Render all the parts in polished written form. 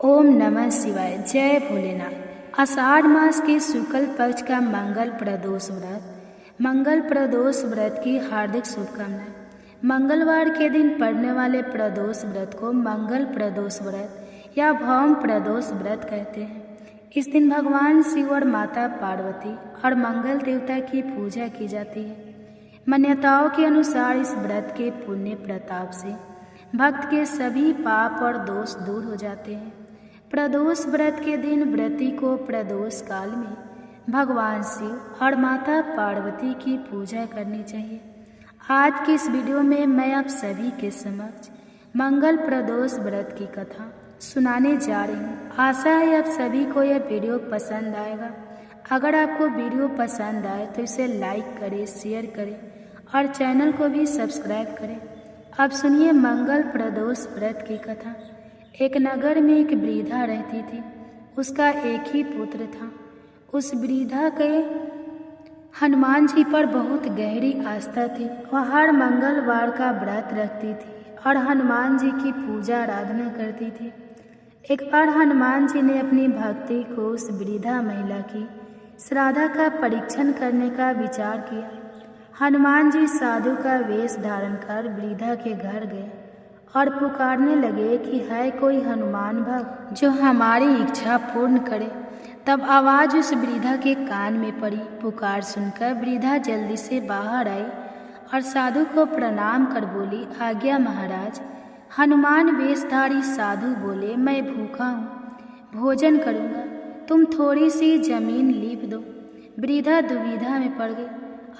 ओम नमः शिवाय। जय भोलेनाथ। आषाढ़ मास के शुक्ल पक्ष का मंगल प्रदोष व्रत की हार्दिक शुभकामनाएं। मंगलवार के दिन पड़ने वाले प्रदोष व्रत को मंगल प्रदोष व्रत या भौम प्रदोष व्रत कहते हैं। इस दिन भगवान शिव और माता पार्वती और मंगल देवता की पूजा की जाती है। मान्यताओं के अनुसार इस व्रत के पुण्य प्रताप से भक्त के सभी पाप और दोष दूर हो जाते हैं। प्रदोष व्रत के दिन व्रती को प्रदोष काल में भगवान शिव और माता पार्वती की पूजा करनी चाहिए। आज की इस वीडियो में मैं आप सभी के समक्ष मंगल प्रदोष व्रत की कथा सुनाने जा रही हूँ। आशा है आप सभी को यह वीडियो पसंद आएगा। अगर आपको वीडियो पसंद आए तो इसे लाइक करें, शेयर करें और चैनल को भी सब्सक्राइब करें। अब सुनिए मंगल प्रदोष व्रत की कथा। एक नगर में एक वृद्धा रहती थी। उसका एक ही पुत्र था। उस वृद्धा के हनुमान जी पर बहुत गहरी आस्था थी। वह हर मंगलवार का व्रत रखती थी और हनुमान जी की पूजा आराधना करती थी। एक बार हनुमान जी ने अपनी भक्ति को उस वृद्धा महिला की श्राद्ध का परीक्षण करने का विचार किया। हनुमान जी साधु का वेश धारण कर वृद्धा के घर गए और पुकारने लगे कि है कोई हनुमान भक्त जो हमारी इच्छा पूर्ण करे। तब आवाज़ उस वृद्धा के कान में पड़ी। पुकार सुनकर वृद्धा जल्दी से बाहर आई और साधु को प्रणाम कर बोली, आज्ञा महाराज। हनुमान वेशधारी साधु बोले, मैं भूखा हूँ, भोजन करूँगा, तुम थोड़ी सी जमीन लीप दो। वृद्धा दुविधा में पड़ गई,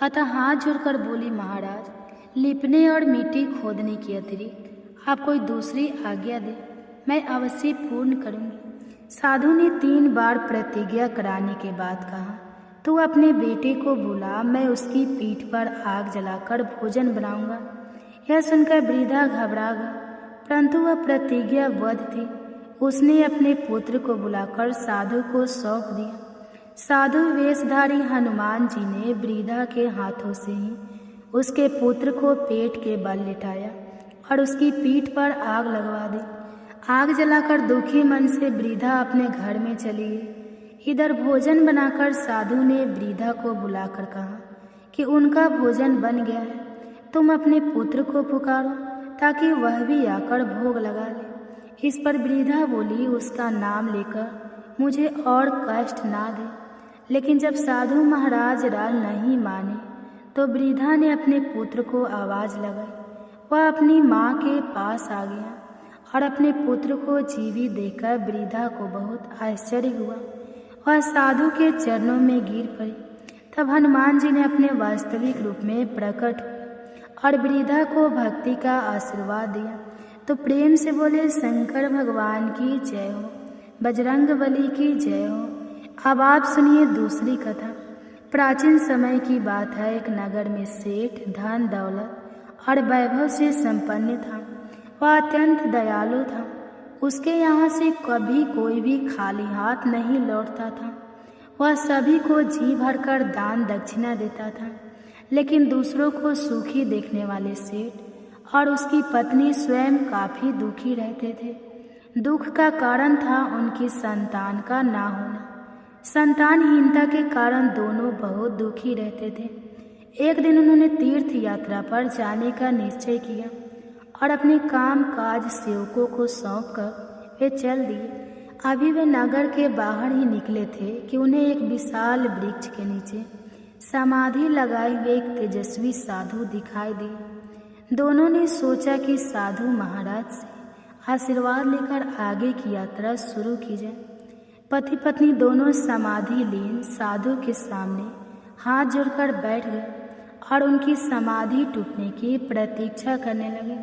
अतः हाथ जोड़कर बोली, महाराज, लिपने और मिट्टी खोदने के अतिरिक्त आप कोई दूसरी आज्ञा दे, मैं अवश्य पूर्ण करूँगी। साधु ने 3 बार प्रतिज्ञा कराने के बाद कहा, तू अपने बेटे को बुला, मैं उसकी पीठ पर आग जलाकर भोजन बनाऊंगा। यह सुनकर वृद्धा घबरा गई, परंतु वह प्रतिज्ञाबद्ध थी। उसने अपने पुत्र को बुलाकर साधु को सौंप दिया। साधु वेशधारी हनुमान जी ने वृद्धा के हाथों से ही उसके पुत्र को पेट के बल लिटाया और उसकी पीठ पर आग लगवा दी। आग जलाकर दुखी मन से वृद्धा अपने घर में चली गई। इधर भोजन बनाकर साधु ने वृद्धा को बुलाकर कहा कि उनका भोजन बन गया है, तुम अपने पुत्र को पुकारो ताकि वह भी आकर भोग लगा ले। इस पर वृद्धा बोली, उसका नाम लेकर मुझे और कष्ट ना दे। लेकिन जब साधु महाराज राज नहीं माने तो वृद्धा ने अपने पुत्र को आवाज़ लगाई। वह अपनी माँ के पास आ गया और अपने पुत्र को जीवित देखकर वृद्धा को बहुत आश्चर्य हुआ। वह साधु के चरणों में गिर पड़ी। तब हनुमान जी ने अपने वास्तविक रूप में प्रकट हुए और वृद्धा को भक्ति का आशीर्वाद दिया। तो प्रेम से बोले, शंकर भगवान की जय हो, बजरंग बली की जय हो। अब आप सुनिए दूसरी कथा। प्राचीन समय की बात है। एक नगर में सेठ धन दौलत और वैभव से संपन्न था। वह अत्यंत दयालु था। उसके यहाँ से कभी कोई भी खाली हाथ नहीं लौटता था। वह सभी को जी भरकर दान दक्षिणा देता था। लेकिन दूसरों को सुखी देखने वाले सेठ और उसकी पत्नी स्वयं काफ़ी दुखी रहते थे। दुख का कारण था उनकी संतान का ना होना। संतानहीनता के कारण दोनों बहुत दुखी रहते थे। एक दिन उन्होंने तीर्थ यात्रा पर जाने का निश्चय किया और अपने काम काज सेवकों को सौंपकर वे चल दिए। अभी वे नगर के बाहर ही निकले थे कि उन्हें एक विशाल वृक्ष के नीचे समाधि लगाए हुए एक तेजस्वी साधु दिखाई दिए। दोनों ने सोचा कि साधु महाराज से आशीर्वाद लेकर आगे की यात्रा शुरू की जाए। पति पत्नी दोनों समाधि लीन साधु के सामने हाथ जोड़कर बैठ गए और उनकी समाधि टूटने की प्रतीक्षा करने लगे।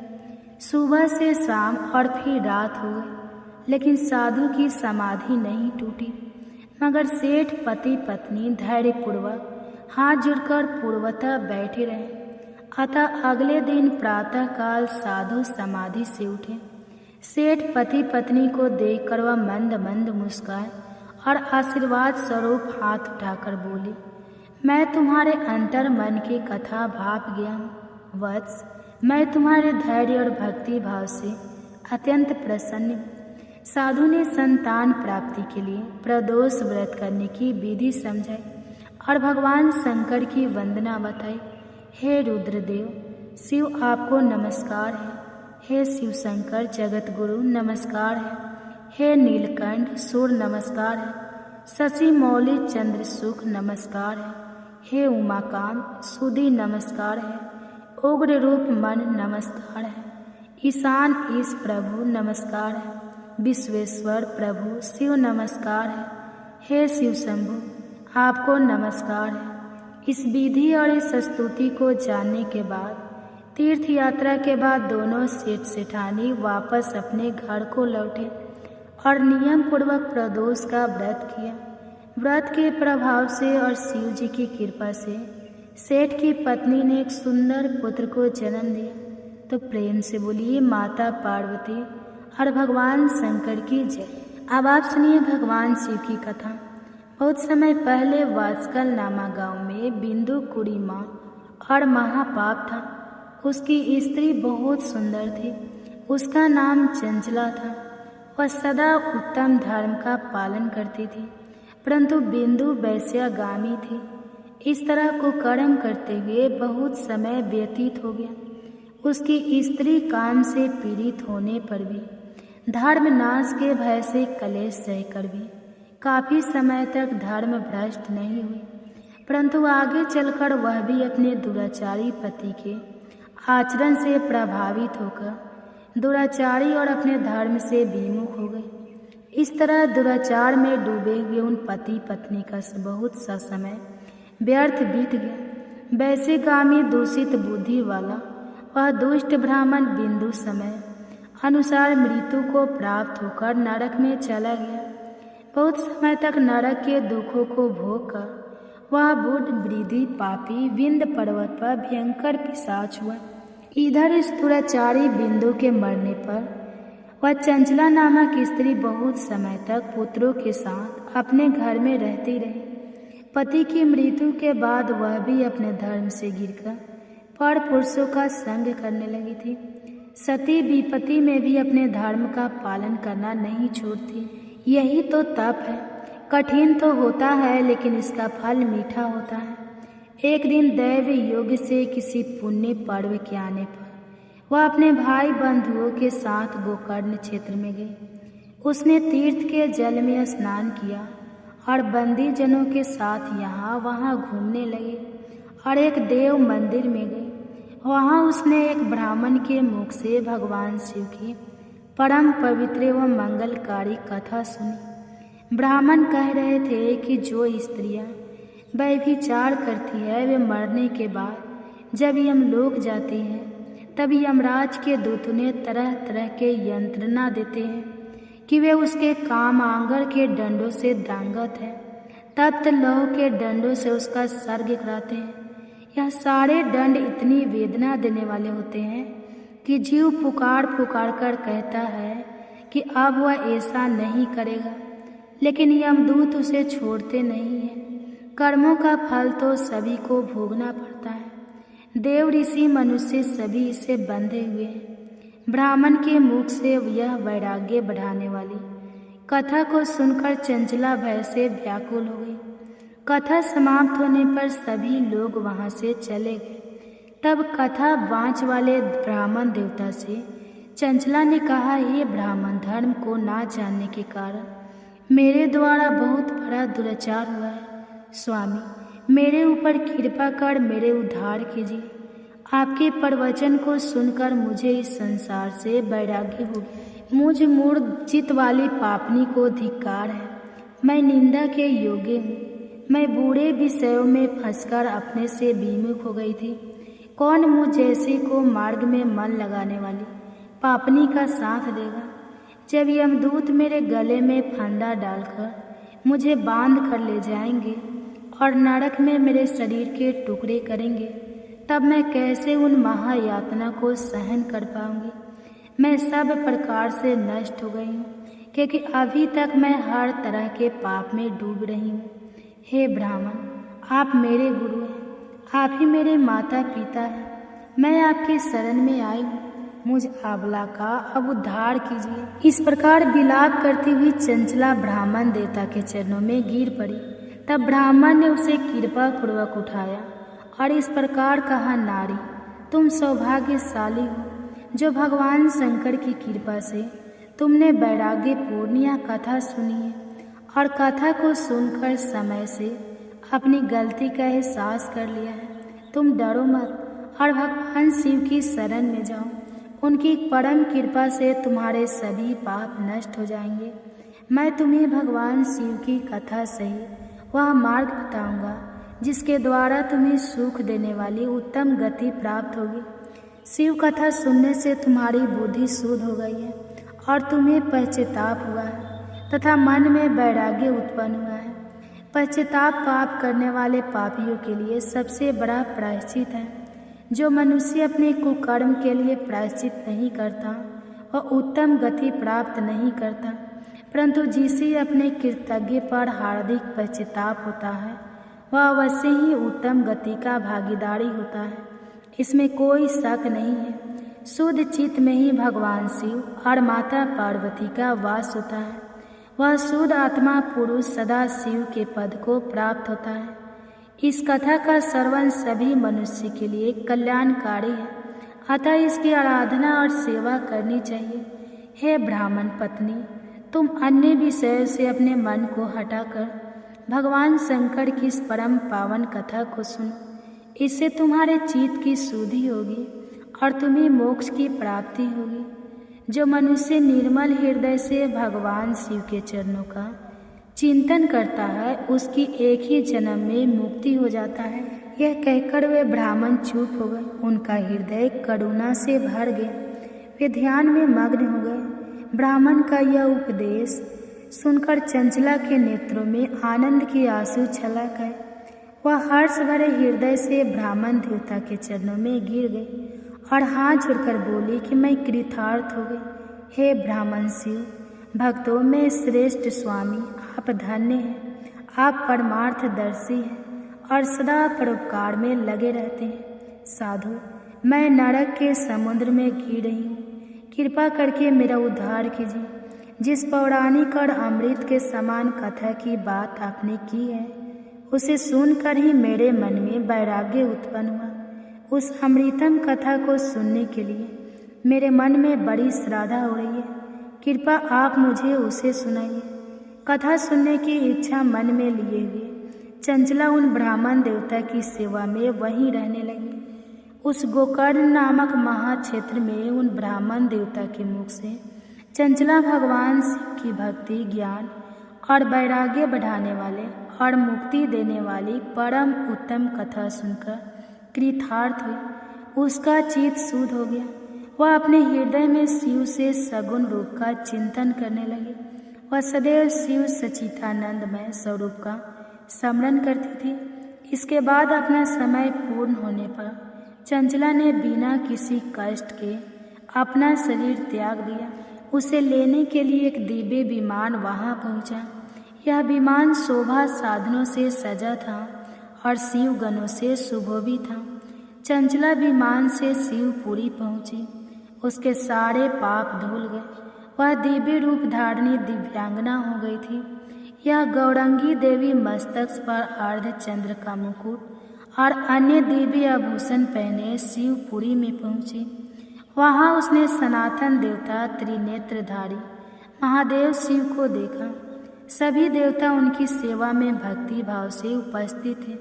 सुबह से शाम और फिर रात हो गई, लेकिन साधु की समाधि नहीं टूटी। मगर सेठ पति पत्नी धैर्यपूर्वक हाथ जोड़कर पूर्वतः बैठे रहे। अतः अगले दिन प्रातःकाल साधु समाधि से उठे। सेठ पति पत्नी को देखकर वह मंद मंद मुस्काए और आशीर्वाद स्वरूप हाथ उठाकर बोली, मैं तुम्हारे अंतर मन की कथा भाप गया हूँ वत्स। मैं तुम्हारे धैर्य और भक्ति भाव से अत्यंत प्रसन्न हूँ। साधु ने संतान प्राप्ति के लिए प्रदोष व्रत करने की विधि समझाई और भगवान शंकर की वंदना बताई। हे रुद्रदेव, शिव आपको नमस्कार है। हे शिव शंकर जगत गुरु नमस्कार है। हे नीलकंठ सुर नमस्कार है। शशि मौली चंद्र सुख नमस्कार है। हे उमाकांत सुधि नमस्कार है। उग्र रूप मन नमस्कार है। ईशान ईश प्रभु नमस्कार है। विश्वेश्वर प्रभु शिव नमस्कार है। हे शिव शंभु आपको नमस्कार है। इस विधि और इस स्तुति को जानने के बाद तीर्थ यात्रा के बाद दोनों सेठ सेठानी वापस अपने घर को लौटे और नियम पूर्वक प्रदोष का व्रत किया। व्रत के प्रभाव से और शिव जी की कृपा से सेठ की पत्नी ने एक सुंदर पुत्र को जन्म दिया। तो प्रेम से बोलिए माता पार्वती और भगवान शंकर की जय। अब आप सुनिए भगवान शिव की कथा। बहुत समय पहले वात्स्कल नामा गांव में बिंदु कुड़ी माँ और महापाप था। उसकी स्त्री बहुत सुंदर थी। उसका नाम चंचला था। वह सदा उत्तम धर्म का पालन करती थी, परंतु बिंदु वैश्यागामी थी। इस तरह कुकर्म करते हुए बहुत समय व्यतीत हो गया। उसकी स्त्री काम से पीड़ित होने पर भी, धर्म नाश के भय से कलेश सहकर भी काफी समय तक धर्म भ्रष्ट नहीं हुई, परंतु आगे चलकर वह भी अपने दुराचारी पति के आचरण से प्रभावित होकर दुराचारी और अपने धर्म से विमुख हो गई। इस तरह दुराचार में डूबे हुए उन पति पत्नी का बहुत सा समय व्यर्थ बीत गया। वैश्यगामी दूषित बुद्धि वाला वह दुष्ट ब्राह्मण बिंदु समय अनुसार मृत्यु को प्राप्त होकर नरक में चला गया। बहुत समय तक नरक के दुखों को भोग कर वह बुढ़ वृद्धि पापी विंध्य पर्वत पर भयंकर पिशाच हुआ। इधर इस दुराचारी बिंदु के मरने पर वह चंचला नामक स्त्री बहुत समय तक पुत्रों के साथ अपने घर में रहती रही। पति की मृत्यु के बाद वह भी अपने धर्म से गिरकर पर पुरुषों का संग करने लगी थी। सती विपत्ति में भी अपने धर्म का पालन करना नहीं छोड़ती। यही तो तप है। कठिन तो होता है, लेकिन इसका फल मीठा होता है। एक दिन दैव योग से किसी पुण्य पर्व के आने पर वह अपने भाई बंधुओं के साथ गोकर्ण क्षेत्र में गई। उसने तीर्थ के जल में स्नान किया और बंदी जनों के साथ यहाँ वहाँ घूमने लगे और एक देव मंदिर में गई। वहाँ उसने एक ब्राह्मण के मुख से भगवान शिव की परम पवित्र एवं मंगलकारी कथा सुनी। ब्राह्मण कह रहे थे कि जो स्त्रियाँ व्यभिचार करती है वे मरने के बाद जब यमलोक जाती हैं तब यमराज के दूत उन्हें तरह तरह के यंत्रणा देते हैं कि वे उसके काम आंगर के डंडों से दांगत है, तप्त लौह के डंडों से उसका सर गिराते हैं। यह सारे दंड इतनी वेदना देने वाले होते हैं कि जीव पुकार पुकार कर कहता है कि अब वह ऐसा नहीं करेगा, लेकिन यमदूत उसे छोड़ते नहीं हैं। कर्मों का फल तो सभी को भोगना पड़ता है। देव ऋषि मनुष्य सभी इसे बंधे हुए हैं। ब्राह्मण के मुख से यह वैराग्य बढ़ाने वाली कथा को सुनकर चंचला भय से व्याकुल हो गई। कथा समाप्त होने पर सभी लोग वहां से चले गए। तब कथा वांच वाले ब्राह्मण देवता से चंचला ने कहा, हे ब्राह्मण, धर्म को ना जानने के कारण मेरे द्वारा बहुत बड़ा दुराचार हुआ है। स्वामी, मेरे ऊपर कृपा कर मेरे उद्धार कीजिए। आपके प्रवचन को सुनकर मुझे इस संसार से वैराग्य हो गया। मुझ मूढ़ चित्त वाली पापनी को धिक्कार है। मैं निंदा के योग्य हूँ। मैं बूढ़े विषयों में फंसकर अपने से विमुख हो गई थी। कौन मुझ जैसे को मार्ग में मन लगाने वाली पापनी का साथ देगा? जब यमदूत मेरे गले में फंदा डालकर मुझे बांध कर ले जाएंगे और नरक में मेरे शरीर के टुकड़े करेंगे, तब मैं कैसे उन महायातना को सहन कर पाऊंगी? मैं सब प्रकार से नष्ट हो गई हूँ, क्योंकि अभी तक मैं हर तरह के पाप में डूब रही हूँ। हे ब्राह्मण, आप मेरे गुरु हैं, आप ही मेरे माता पिता हैं। मैं आपके शरण में आई हूँ। मुझ आबला का अब उद्धार कीजिए। इस प्रकार विलाप करती हुई चंचला ब्राह्मण देवता के चरणों में गिर पड़ी। तब ब्राह्मण ने उसे कृपा पूर्वक उठाया और इस प्रकार कहा, नारी, तुम सौभाग्यशाली हो जो भगवान शंकर की कृपा से तुमने वैराग्य पूर्णिया कथा सुनी है और कथा को सुनकर समय से अपनी गलती का एहसास कर लिया है। तुम डरो मत और भगवान शिव की शरण में जाओ। उनकी परम कृपा से तुम्हारे सभी पाप नष्ट हो जाएंगे। मैं तुम्हें भगवान शिव की कथा सहित वह मार्ग बताऊंगा जिसके द्वारा तुम्हें सुख देने वाली उत्तम गति प्राप्त होगी। शिव कथा सुनने से तुम्हारी बुद्धि शुद्ध हो गई है और तुम्हें पश्चाताप हुआ है तथा मन में वैराग्य उत्पन्न हुआ है। पश्चाताप पाप करने वाले पापियों के लिए सबसे बड़ा प्रायश्चित है। जो मनुष्य अपने कुकर्म के लिए प्रायश्चित नहीं करता वह उत्तम गति प्राप्त नहीं करता, परंतु जिसे अपने कृतज्ञ पर हार्दिक पश्चाताप होता है वह अवश्य ही उत्तम गति का भागीदारी होता है। इसमें कोई शक नहीं है। शुद्ध चित्त में ही भगवान शिव और माता पार्वती का वास होता है। वह शुद्ध आत्मा पुरुष सदा शिव के पद को प्राप्त होता है। इस कथा का श्रवण सभी मनुष्य के लिए कल्याणकारी है, अतः इसकी आराधना और सेवा करनी चाहिए। हे ब्राह्मण पत्नी, तुम अन्य विषयों से अपने मन को हटाकर भगवान शंकर की इस परम पावन कथा को सुनो। इससे तुम्हारे चित्त की शुद्धि होगी और तुम्हें मोक्ष की प्राप्ति होगी। जो मनुष्य निर्मल हृदय से भगवान शिव के चरणों का चिंतन करता है उसकी एक ही जन्म में मुक्ति हो जाता है। यह कहकर वे ब्राह्मण चुप हो गए। उनका हृदय करुणा से भर गया। वे ध्यान में मग्न हो गए। ब्राह्मण का यह उपदेश सुनकर चंचला के नेत्रों में आनंद की आंसू छलक गए। वह हर्ष भरे हृदय से ब्राह्मण देवता के चरणों में गिर गई और हाथ जोड़कर बोली कि मैं कृतार्थ हो गई। हे ब्राह्मण शिव, भक्तों में श्रेष्ठ स्वामी, आप धन्य हैं। आप परमार्थदर्शी हैं और सदा परोपकार में लगे रहते हैं। साधु, मैं नरक के समुद्र में गिर रही हूँ। कृपा करके मेरा उद्धार कीजिए। जिस पौराणिक और अमृत के समान कथा की बात आपने की है उसे सुनकर ही मेरे मन में वैराग्य उत्पन्न हुआ। उस अमृतम कथा को सुनने के लिए मेरे मन में बड़ी श्रद्धा हो रही है। कृपा आप मुझे उसे सुनाइए। कथा सुनने की इच्छा मन में लिए हुए चंचला उन ब्राह्मण देवता की सेवा में वहीं रहने लगी। उस गोकर्ण नामक महाक्षेत्र में उन ब्राह्मण देवता के मुख से चंचला भगवान शिव की भक्ति, ज्ञान और वैराग्य बढ़ाने वाले और मुक्ति देने वाली परम उत्तम कथा सुनकर कृतार्थ हुई। उसका चित्त शुद्ध हो गया। वह अपने हृदय में शिव से सगुण रूप का चिंतन करने लगी। वह सदैव शिव सच्चिदानंदमय स्वरूप का स्मरण करती थी। इसके बाद अपना समय पूर्ण होने पर चंचला ने बिना किसी कष्ट के अपना शरीर त्याग दिया। उसे लेने के लिए एक दिव्य विमान वहां पहुंचा। यह विमान शोभा साधनों से सजा था और शिव गणों से सुशोभित था। चंचला विमान से शिवपुरी पहुंची। उसके सारे पाप धुल गए। वह दिव्य रूप धारणी दिव्यांगना हो गई थी। यह गौरंगी देवी मस्तक पर अर्धचंद्र का मुकुट और अन्य दिव्य आभूषण पहने शिवपुरी में पहुंची। वहां उसने सनातन देवता त्रिनेत्रधारी महादेव शिव को देखा। सभी देवता उनकी सेवा में भक्ति भाव से उपस्थित थे।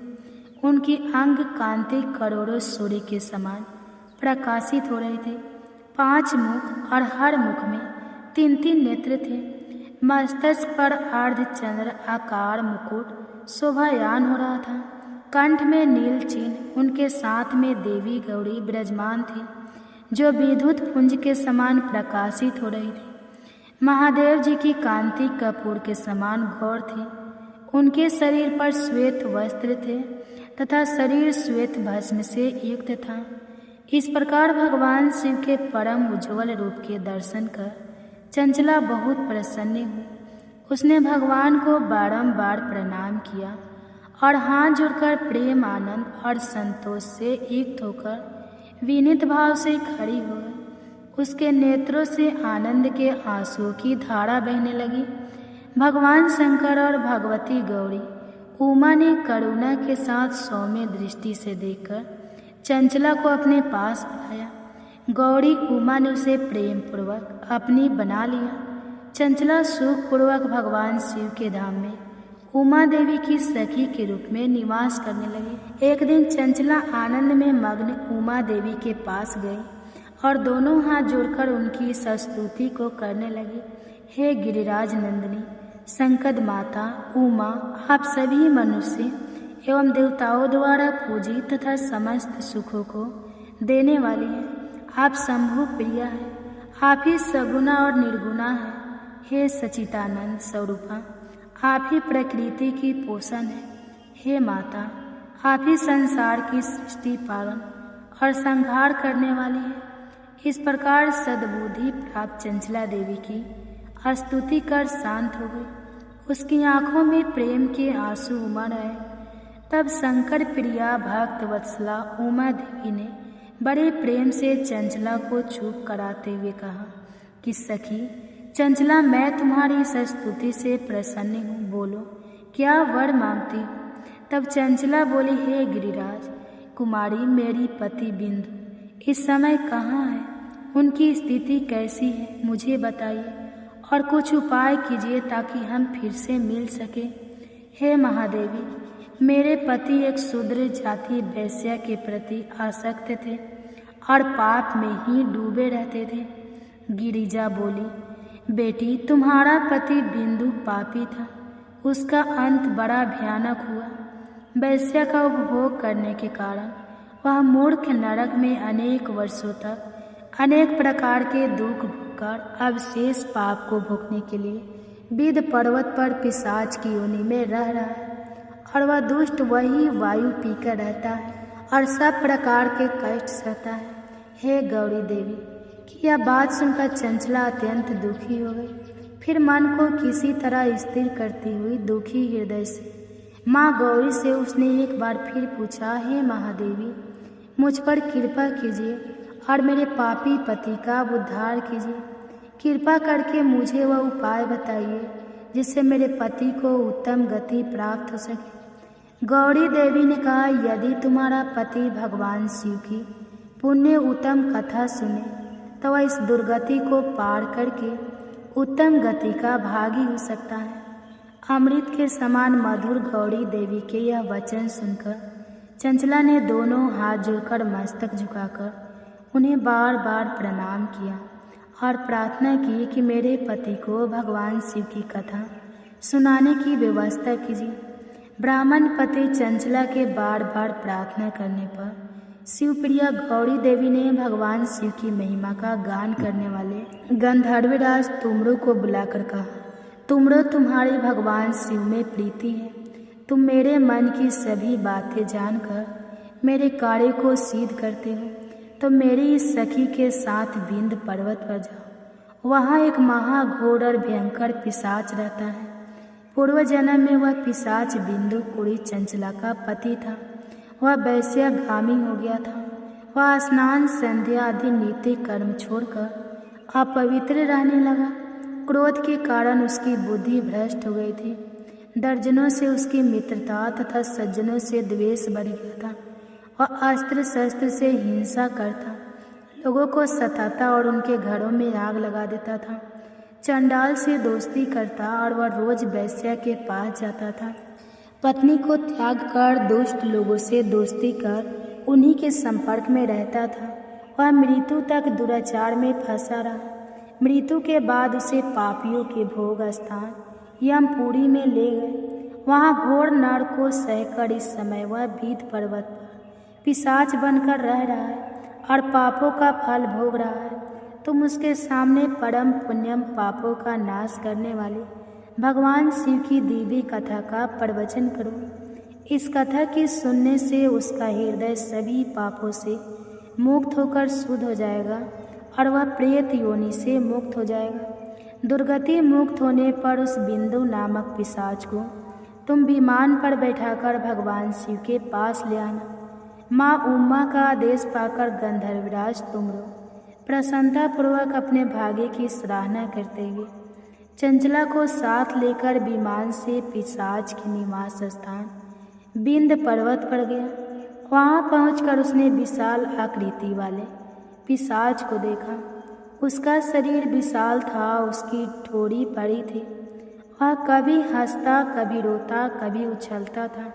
उनकी अंग कांति करोड़ों सूर्य के समान प्रकाशित हो रहे थे। 5 मुख और हर मुख में 3-3 नेत्र थे। मस्तक पर अर्धचंद्र आकार मुकुट शोभायान हो रहा था। कंठ में नील चिन्ह। उनके साथ में देवी गौरी विराजमान थी जो विद्युत पुंज के समान प्रकाशित हो रही थी। महादेव जी की कांति कपूर के समान गौर थी। उनके शरीर पर श्वेत वस्त्र थे तथा शरीर श्वेत भस्म से युक्त था। इस प्रकार भगवान शिव के परम उज्ज्वल रूप के दर्शन कर चंचला बहुत प्रसन्न हुई। उसने भगवान को बारंबार प्रणाम किया और हाथ जोड़कर प्रेम, आनंद और संतोष से युक्त होकर विनीत भाव से खड़ी हो गई। उसके नेत्रों से आनंद के आंसुओं की धारा बहने लगी। भगवान शंकर और भगवती गौरी उमा ने करुणा के साथ सौम्य दृष्टि से देखकर चंचला को अपने पास बुलाया। गौरी उमा ने उसे प्रेम पूर्वक अपनी बना लिया। चंचला सुखपूर्वक भगवान शिव के धाम में उमा देवी की सखी के रूप में निवास करने लगी। एक दिन चंचला आनंद में मग्न उमा देवी के पास गई और दोनों हाथ जोड़कर उनकी स्तुति को करने लगी। हे गिरिराज नंदिनी, संकट माता उमा, आप सभी मनुष्य एवं देवताओं द्वारा पूजित तथा समस्त सुखों को देने वाली हैं। आप शंभु प्रिया है, आप ही सगुना और निर्गुणा है। हे सचितानंद स्वरूपा, आप ही प्रकृति की पोषण है। हे माता, आप ही संसार की सृष्टि पालन और संहार करने वाली है। इस प्रकार सद्बुद्धि प्राप्त चंचला देवी की स्तुति कर शांत हो गई। उसकी आंखों में प्रेम के आंसू उमड़ आए। तब शंकर प्रिया भक्त वत्सला उमा देवी ने बड़े प्रेम से चंचला को चुप कराते हुए कहा कि सखी चंचला, मैं तुम्हारी इस स्तुति से प्रसन्न हूँ, बोलो क्या वर मांगती हो। तब चंचला बोली, हे गिरिराज कुमारी, मेरी पति बिंदु इस समय कहाँ है, उनकी स्थिति कैसी है, मुझे बताइए और कुछ उपाय कीजिए ताकि हम फिर से मिल सके। हे महादेवी, मेरे पति एक शूद्र जाति वैश्या के प्रति आसक्त थे और पाप में ही डूबे रहते थे। गिरिजा बोली, बेटी तुम्हारा पति बिंदु पापी था, उसका अंत बड़ा भयानक हुआ। वैश्या का उपभोग करने के कारण वह मूर्ख नरक में अनेक वर्षों तक अनेक प्रकार के दुख भोगकर अवशेष पाप को भोगने के लिए विद पर्वत पर पिशाच की योनि में रह रहा है और वह दुष्ट वही वायु पीकर रहता है और सब प्रकार के कष्ट सहता है। हे गौरी देवी, कि यह बात सुनकर चंचला अत्यंत दुखी हो गई। फिर मन को किसी तरह स्थिर करती हुई दुखी हृदय से माँ गौरी से उसने एक बार फिर पूछा, हे महादेवी, मुझ पर कृपा कीजिए और मेरे पापी पति का उद्धार कीजिए। कृपा करके मुझे वह उपाय बताइए जिससे मेरे पति को उत्तम गति प्राप्त हो सके। गौरी देवी ने कहा, यदि तुम्हारा पति भगवान शिव की पुण्य उत्तम कथा सुने तो वह इस दुर्गति को पार करके उत्तम गति का भागी हो सकता है। अमृत के समान मधुर गौरी देवी के यह वचन सुनकर चंचला ने दोनों हाथ जोड़कर मस्तक झुकाकर उन्हें बार बार प्रणाम किया और प्रार्थना की कि मेरे पति को भगवान शिव की कथा सुनाने की व्यवस्था कीजिए। ब्राह्मण पति चंचला के बार बार प्रार्थना करने पर शिवप्रिया गौरी देवी ने भगवान शिव की महिमा का गान करने वाले गंधर्वराज तुमरो को बुलाकर कहा, तुमरो, तुम्हारी भगवान शिव में प्रीति है। तुम मेरे मन की सभी बातें जानकर मेरे कार्य को सिद्ध करते हो, तो मेरी इस सखी के साथ विंध्य पर्वत पर जाओ। वहाँ एक महाघोर और भयंकर पिशाच रहता है। पूर्व जन्म में वह पिशाच बिंदु कुड़ी चंचला का पति था। वह वैश्यागामी हो गया था। वह स्नान संध्या आदि नित्य कर्म छोड़कर अपवित्र रहने लगा। क्रोध के कारण उसकी बुद्धि भ्रष्ट हो गई थी। दर्जनों से उसकी मित्रता तथा सज्जनों से द्वेष बढ़ गया था। वह अस्त्र शस्त्र से हिंसा करता, लोगों को सताता और उनके घरों में आग लगा देता था। चंडाल से दोस्ती करता और वह रोज वैश्या के पास जाता था। पत्नी को त्याग कर दुष्ट लोगों से दोस्ती कर उन्हीं के संपर्क में रहता था। वह मृत्यु तक दुराचार में फंसा रहा। मृत्यु के बाद उसे पापियों के भोग स्थान यमपुरी में ले गए। वहाँ घोर नरक को सहकर इस समय वह भीत पर्वत पर पिशाच बनकर रह रहा है और पापों का फल भोग रहा है। तुम उसके सामने परम पुण्यम पापों का नाश करने वाले भगवान शिव की दिव्य कथा का प्रवचन करो। इस कथा के सुनने से उसका हृदय सभी पापों से मुक्त होकर शुद्ध हो जाएगा और वह प्रेत योनि से मुक्त हो जाएगा। दुर्गति मुक्त होने पर उस बिंदु नामक पिशाच को तुम विमान पर बैठाकर भगवान शिव के पास ले आना। माँ उमा का आदेश पाकर गंधर्वराज तुमरो प्रसन्नतापूर्वक अपने भाग्य की सराहना करते हुए चंचला को साथ लेकर विमान से पिशाच के निवास स्थान विंध्य पर्वत पर गया। वहां पहुंचकर उसने विशाल आकृति वाले पिशाच को देखा। उसका शरीर विशाल था, उसकी ठोड़ी बड़ी थी। वह कभी हंसता, कभी रोता, कभी उछलता था।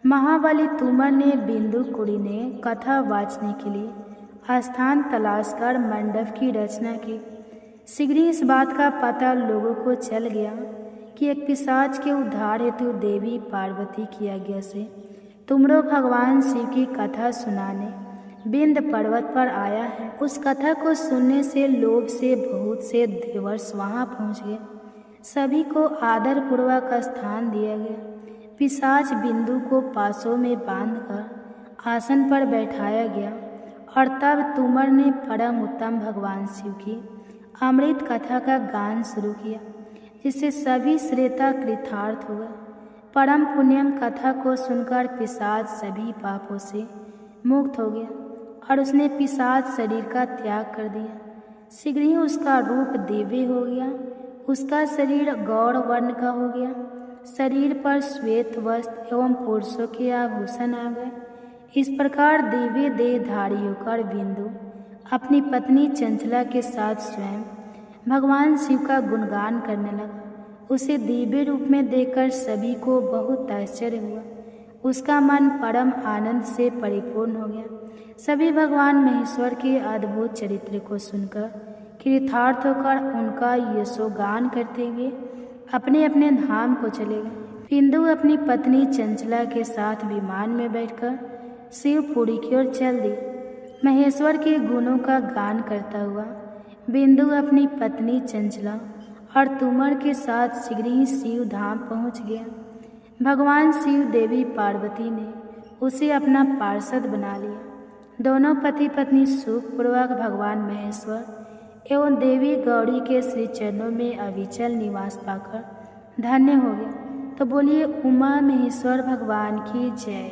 महाबली तूमर ने बिंदु कुड़ी ने कथा वाचने के लिए स्थान तलाशकर मंडप की रचना की। शीघ्र ही इस बात का पता लोगों को चल गया कि एक पिशाच के उद्धार हेतु देवी पार्वती की आज्ञा से तुमरो भगवान शिव की कथा सुनाने विंध्य पर्वत पर आया है। उस कथा को सुनने से लोभ से बहुत से देवर्ष वहां पहुंच गए। सभी को आदर पूर्वक स्थान दिया गया। पिशाच बिंदु को पासों में बांधकर आसन पर बैठाया गया और तब तुमर ने परम उत्तम भगवान शिव की अमृत कथा का गान शुरू किया, जिससे सभी श्रोता कृतार्थ हुए। परम पुण्यम कथा को सुनकर पिशाच सभी पापों से मुक्त हो गया और उसने पिशाच शरीर का त्याग कर दिया। शीघ्र ही उसका रूप दिव्य हो गया। उसका शरीर गौर वर्ण का हो गया। शरीर पर श्वेत वस्त्र एवं पुरुषों के आभूषण आ गए। इस प्रकार दिव्य देहधारी होकर बिंदु अपनी पत्नी चंचला के साथ स्वयं भगवान शिव का गुणगान करने लगा। उसे दिव्य रूप में देखकर सभी को बहुत आश्चर्य हुआ। उसका मन परम आनंद से परिपूर्ण हो गया। सभी भगवान महेश्वर के अद्भुत चरित्र को सुनकर कृतार्थ होकर उनका यशोगान करते हुए अपने अपने धाम को चले गए। बिंदु अपनी पत्नी चंचला के साथ विमान में बैठकर शिवपुरी की ओर चल दी। महेश्वर के गुणों का गान करता हुआ बिंदु अपनी पत्नी चंचला और तुमर के साथ शीघ्र ही शिव धाम पहुँच गया। भगवान शिव देवी पार्वती ने उसे अपना पार्षद बना लिया। दोनों पति पत्नी सुखपूर्वक भगवान महेश्वर एवं देवी गौरी के श्री चरणों में अविचल निवास पाकर धन्य हो गया। तो बोलिए उमा महेश्वर भगवान की जय।